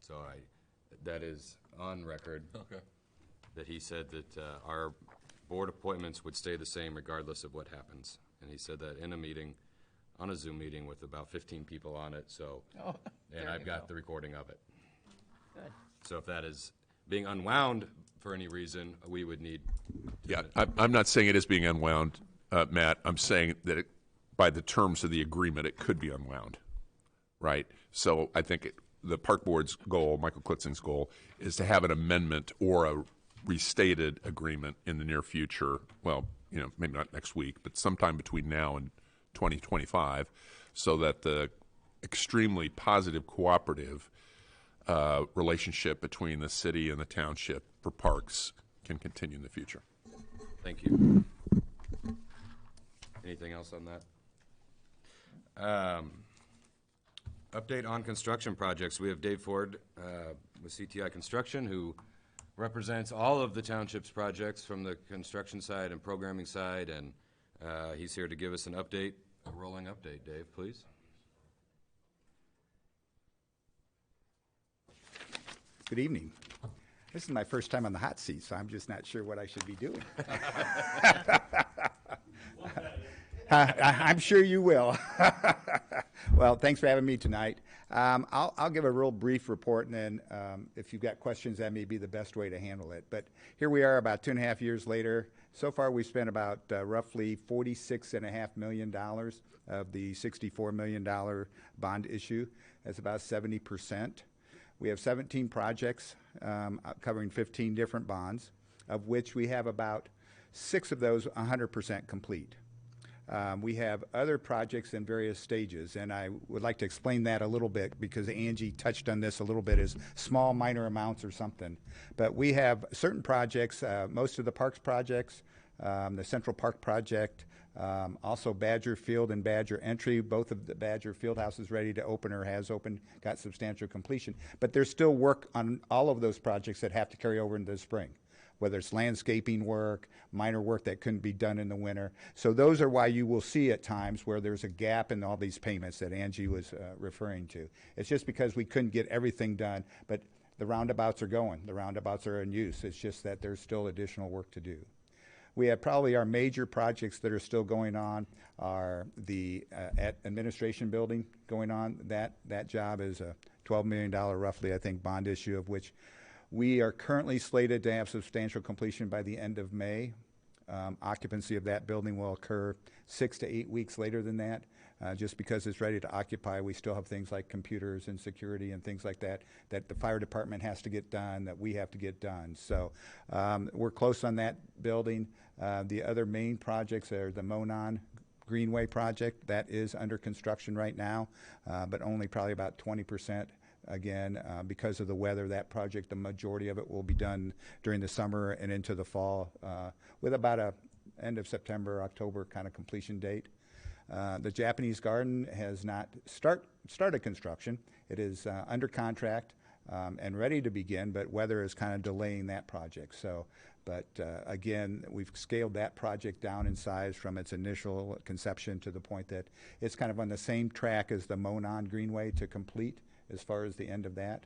So that is on record. Okay. That he said that our board appointments would stay the same regardless of what happens. And he said that in a meeting, on a Zoom meeting with about 15 people on it, so, and I've got the recording of it. Good. So if that is being unwound for any reason, we would need. Yeah, I'm not saying it is being unwound, Matt. I'm saying that by the terms of the agreement, it could be unwound, right? So I think the park board's goal, Michael Klitzing's goal, is to have an amendment or a restated agreement in the near future. Well, maybe not next week, but sometime between now and 2025, so that the extremely positive cooperative relationship between the city and the township for parks can continue in the future. Thank you. Anything else on that? Update on construction projects. We have Dave Ford with CTI Construction, who represents all of the township's projects from the construction side and programming side, and he's here to give us an update, a rolling update. Dave, please. Good evening. This is my first time on the hot seat, so I'm just not sure what I should be doing. I'm sure you will. Well, thanks for having me tonight. I'll give a real brief report, and then if you've got questions, that may be the best way to handle it. But here we are about 2.5 years later. So far, we've spent about roughly $46.5 million of the $64 million bond issue. That's about 70%. We have 17 projects covering 15 different bonds, of which we have about 6 of those 100% complete. We have other projects in various stages, and I would like to explain that a little bit because Angie touched on this a little bit as small, minor amounts or something. But we have certain projects, most of the parks projects, the Central Park project, also Badger Field and Badger Entry. Both of the Badger Field houses ready to open or has opened, got substantial completion. But there's still work on all of those projects that have to carry over into the spring, whether it's landscaping work, minor work that couldn't be done in the winter. So those are why you will see at times where there's a gap in all these payments that Angie was referring to. It's just because we couldn't get everything done, but the roundabouts are going. The roundabouts are in use. It's just that there's still additional work to do. We have probably our major projects that are still going on are the administration building going on. That job is a $12 million roughly, I think, bond issue, of which we are currently slated to have substantial completion by the end of May. Occupancy of that building will occur 6 to 8 weeks later than that. Just because it's ready to occupy, we still have things like computers and security and things like that that the fire department has to get done, that we have to get done. So we're close on that building. The other main projects are the Monon Greenway project. That is under construction right now, but only probably about 20%. Again, because of the weather, that project, the majority of it will be done during the summer and into the fall with about a end of September, October kind of completion date. The Japanese Garden has not started construction. It is under contract and ready to begin, but weather is kind of delaying that project. So, but again, we've scaled that project down in size from its initial conception to the point that it's kind of on the same track as the Monon Greenway to complete as far as the end of that.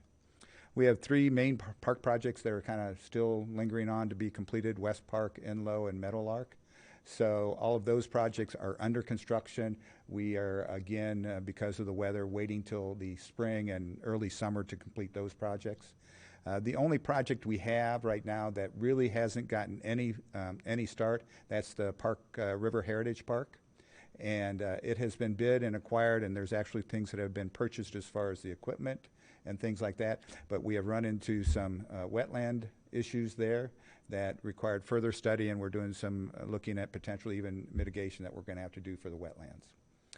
We have 3 main park projects that are kind of still lingering on to be completed: West Park, Enlow, and Meadowlark. So all of those projects are under construction. We are, again, because of the weather, waiting till the spring and early summer to complete those projects. The only project we have right now that really hasn't gotten any start, that's the Park River Heritage Park. And it has been bid and acquired, and there's actually things that have been purchased as far as the equipment and things like that. But we have run into some wetland issues there that required further study, and we're doing some looking at potentially even mitigation that we're going to have to do for the wetlands.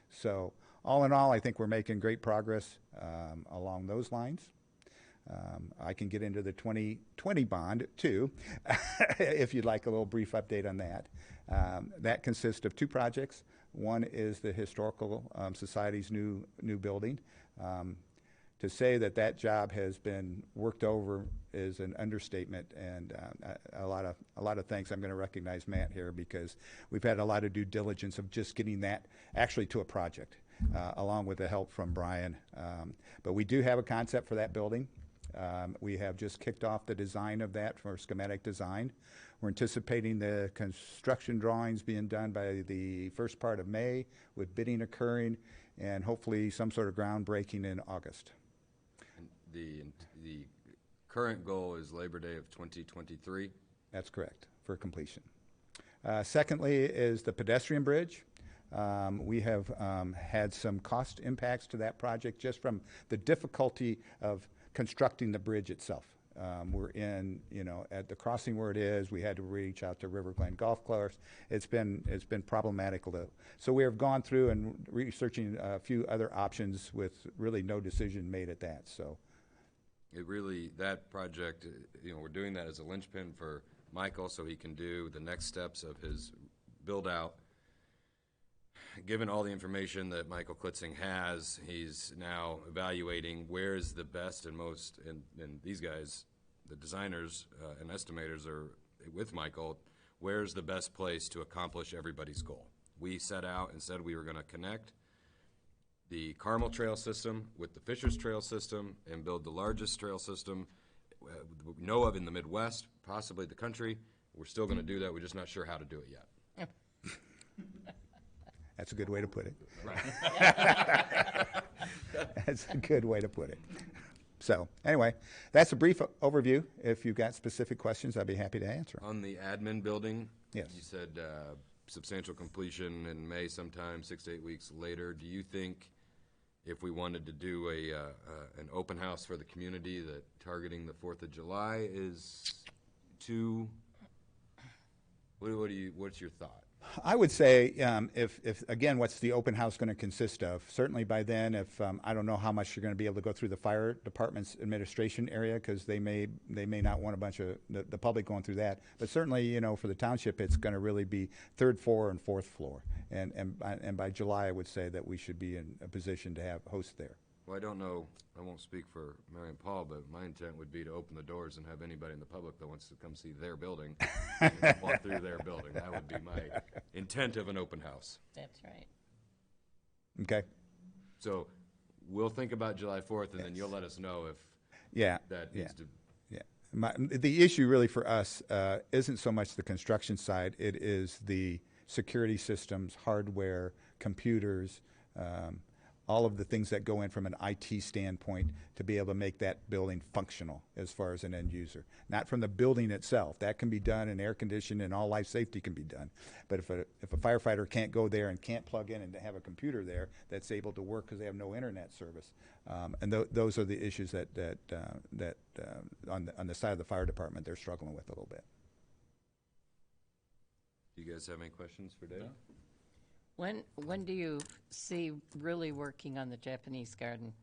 So all in all, I think we're making great progress along those lines. I can get into the 2020 bond too, if you'd like a little brief update on that. That consists of 2 projects. One is the Historical Society's new building. To say that job has been worked over is an understatement, and a lot of thanks. I'm going to recognize Matt here because we've had a lot of due diligence of just getting that actually to a project, along with the help from Brian. But we do have a concept for that building. We have just kicked off the design of that for schematic design. We're anticipating the construction drawings being done by the first part of May, with bidding occurring, and hopefully some sort of groundbreaking in August. And the current goal is Labor Day of 2023. That's correct, for completion. Secondly is the pedestrian bridge. We have had some cost impacts to that project just from the difficulty of constructing the bridge itself. We're in, at the crossing where it is, we had to reach out to River Glen Golf Course. It's been problematical. So we have gone through and researching a few other options with really no decision made at that. So that project, we're doing that as a linchpin for Michael so he can do the next steps of his build out. Given all the information that Michael Klitzing has, he's now evaluating where is the best and most, and these guys, the designers and estimators are with Michael, where's the best place to accomplish everybody's goal. We set out and said we were going to connect the Carmel Trail system with the Fishers Trail system and build the largest trail system we know of in the Midwest, possibly the country. We're still going to do that. We're just not sure how to do it yet. that's a good way to put it. Right. That's a good way to put it. So anyway, that's a brief overview. If you've got specific questions, I'd be happy to answer. On the admin building, yes, you said substantial completion in May sometime, 6 to 8 weeks later. Do you think if we wanted to do an open house for the community that targeting the 4th of July is too, what's your thought? I would say if again, what's the open house going to consist of? Certainly by then, if I don't know how much you're going to be able to go through the fire department's administration area, because they may not want a bunch of the public going through that. But certainly, for the township, it's going to really be 3rd floor and 4th floor. And by July, I would say that we should be in a position to have hosts there. Well, I don't know, I won't speak for Mary and Paul, but my intent would be to open the doors and have anybody in the public that wants to come see their building walk through their building. That would be my intent of an open house. That's right. Okay. So we'll think about July 4th, and then you'll let us know if that needs to. Yeah. The issue really for us isn't so much the construction side. It is the security systems, hardware, computers, all of the things that go in from an IT standpoint to be able to make that building functional as far as an end user. Not from the building itself. That can be done, and air conditioning and all life safety can be done. But if a firefighter can't go there and can't plug in and have a computer there that's able to work because they have no internet service, and those are the issues that on the side of the fire department they're struggling with a little bit. Do you guys have any questions for Dave? No? When do you see really working on the Japanese garden?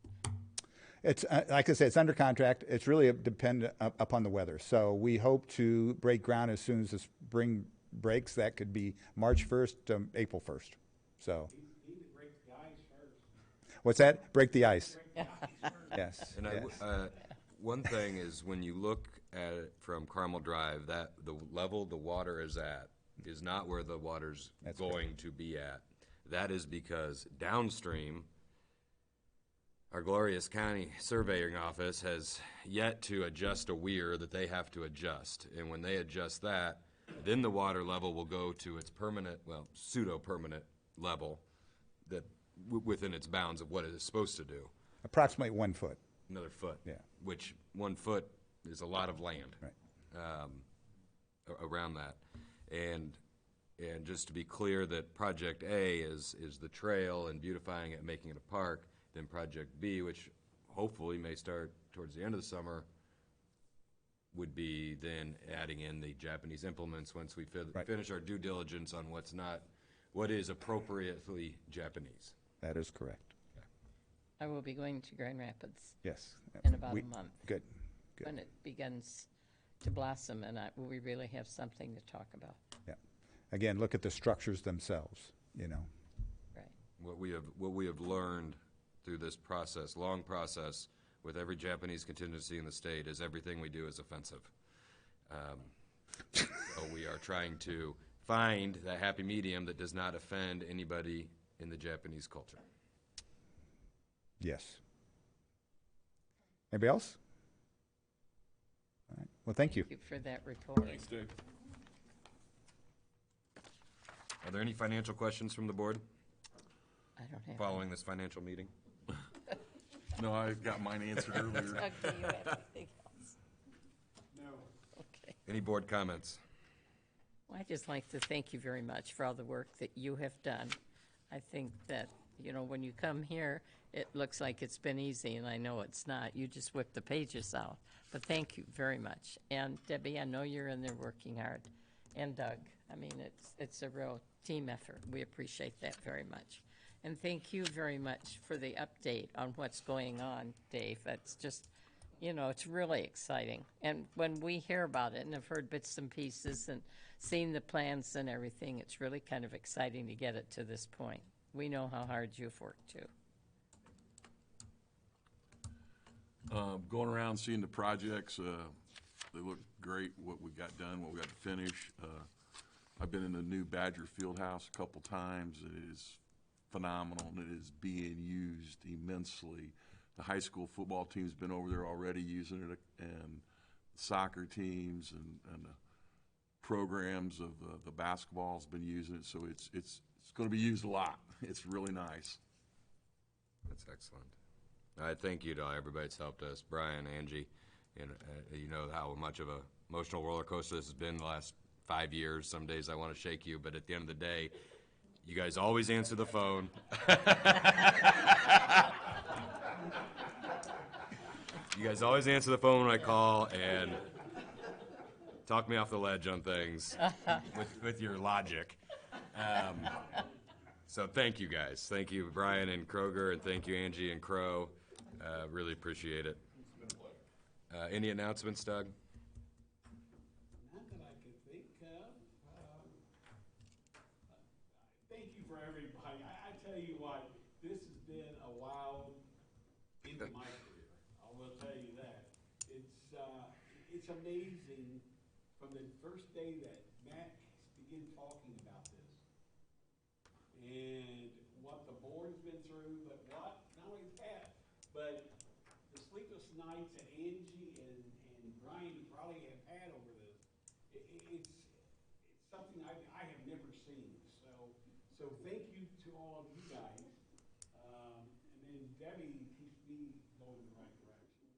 It's like I said, it's under contract. It's really dependent upon the weather. So we hope to break ground as soon as the spring breaks. That could be March 1st to April 1st. So. Need to break the ice first. What's that? Break the ice. Yes. And yes. One thing is when you look at it from Carmel Drive, that the level the water is at is not where the water's going to be at. That is because downstream, our glorious county surveying office has yet to adjust a weir that they have to adjust. And when they adjust that, then the water level will go to its permanent, well, pseudo-permanent level that within its bounds of what it is supposed to do. Approximately 1 foot. Another foot. Yeah. Which 1 foot is a lot of land. Right. Around that. And just to be clear that Project A is the trail and beautifying it, making it a park. Then Project B, which hopefully may start towards the end of the summer, would be then adding in the Japanese implements once we finish our due diligence on what is appropriately Japanese. That is correct. I will be going to Grand Rapids. Yes. In about a month. Good. When it begins to blossom, and we really have something to talk about. Yeah. Again, look at the structures themselves. Right. What we have learned through this process, long process, with every Japanese contingency in the state, is everything we do is offensive. So we are trying to find that happy medium that does not offend anybody in the Japanese culture. Yes. Anybody else? Well, thank you. Thank you for that report. Thanks, Dave. Are there any financial questions from the board I don't have. following this financial meeting? No, I got mine answered earlier. Doug, do you have anything else? No. Okay. Any board comments? Well, I'd just like to thank you very much for all the work that you have done. I think that, you know, when you come here, it looks like it's been easy, and I know it's not. You just whip the pages out. But thank you very much. And Debbie, I know you're in there working hard. And Doug, I mean, it's a real team effort. We appreciate that very much. And thank you very much for the update on what's going on, Dave. That's just, you know, it's really exciting. And when we hear about it and have heard bits and pieces and seen the plans and everything, it's really kind of exciting to get it to this point. We know how hard you've worked too. Going around seeing the projects, they look great, what we got done, what we got to finish. I've been in the new Badger Fieldhouse a couple times. It is phenomenal, and it is being used immensely. The high school football team's been over there already using it, and soccer teams and the programs of the basketball's been using it, so it's going to be used a lot. It's really nice. That's excellent. I thank you to everybody that's helped us, Brian, Angie, and you know how much of a emotional roller coaster this has been the last 5 years. Some days I want to shake you, but at the end of the day, you guys always answer the phone. You guys always answer the phone when I call and talk me off the ledge on things with your logic. So thank you guys. Thank you, Brian and Kroger, and thank you, Angie and Crow. Really appreciate it. Any announcements, Doug? Not that I could think of. Thank you for everybody. I tell you what, this has been a wild into my career. I will tell you that. It's amazing from the first day that Matt began talking about this and what the board's been through, but what, not only that, but the sleepless nights that Angie and Brian probably have had over this. It's something I have never seen. So thank you to all of you guys. And then Debbie keeps me going in the right direction.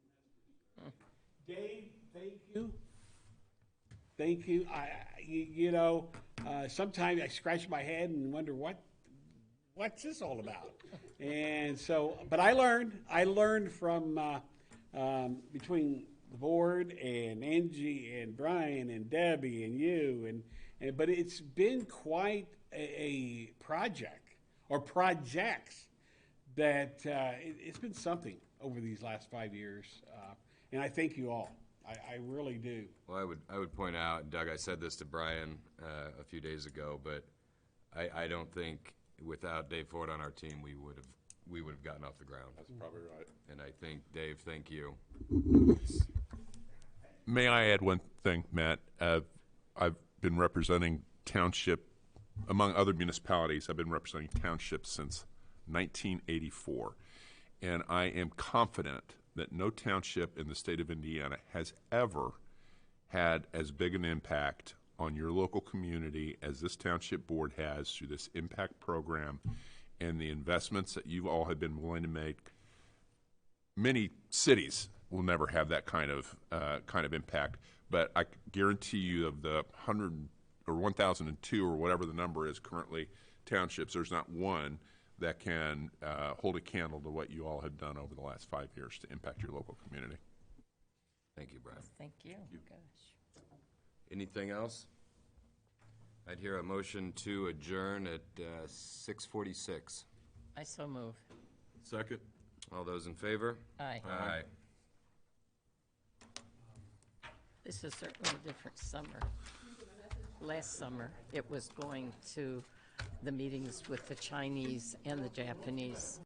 Dave, thank you. Thank you. You know, sometimes I scratch my head and wonder what's this all about? And so, but I learned from between the board and Angie and Brian and Debbie and you, but it's been quite a project or projects that it's been something over these last 5 years, and I thank you all. I really do. Well, I would point out, Doug, I said this to Brian a few days ago, but I don't think without Dave Ford on our team we would have gotten off the ground. That's probably right. And I think, Dave, thank you. May I add one thing, Matt? I've been representing Township, among other municipalities, I've been representing Township since 1984. And I am confident that no township in the state of Indiana has ever had as big an impact on your local community as this township board has through this impact program and the investments that you all have been willing to make. Many cities will never have that kind of impact, but I guarantee you, of the 100 or 1,002 or whatever the number is currently townships, there's not one that can hold a candle to what you all have done over the last 5 years to impact your local community. Thank you, Brian. Thank you. Gosh. Anything else? I'd hear a motion to adjourn at 6:46. I so move. Second? All those in favor? Aye. Aye. This is certainly a different summer. Last summer, it was going to the meetings with the Chinese and the Japanese